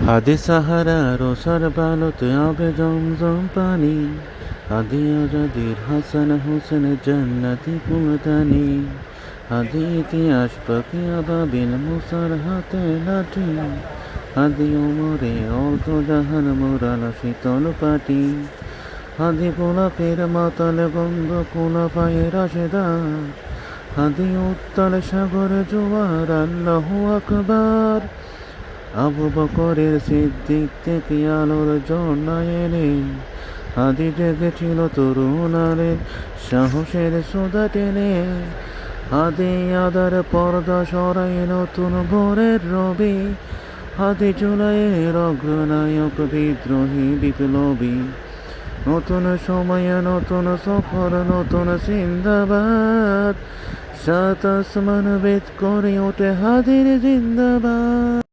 হাদি সাহারা রোসার বালতে আবে জমজম পানি, হাদি আজাদির হাসান হোসেন জান্নাতি কুলতানি, হাদি ইতিহাস পাখি আবাবিল মুসার হাতে লাঠি, হাদি ওমরে অর্ধ জাহান মোরাল শীতল পাটি, হাদি গোলাপের মাতালে গন্ধ কোলা পায়ে রাশেদার, হাদি উত্তাল সাগর জোয়ার আল্লাহু আকবার। আবু বকরের সিদ্দিক থেকে আলোর ঝর্ণা এনে হাদি জেগেছিল তরুণারে সাহসের সোদা টেনে, হাদি আদার পর্দা সরাই নতুন ভোরের রবি, হাদি জুলাইয়ের অগ্রনায়ক বিদ্রোহী বিপ্লবী, নতুন সময়ে নতুন সফর নতুন জিন্দাবাদ, সাত আসমান বেদ করে ওঠে হাদির জিন্দাবাদ।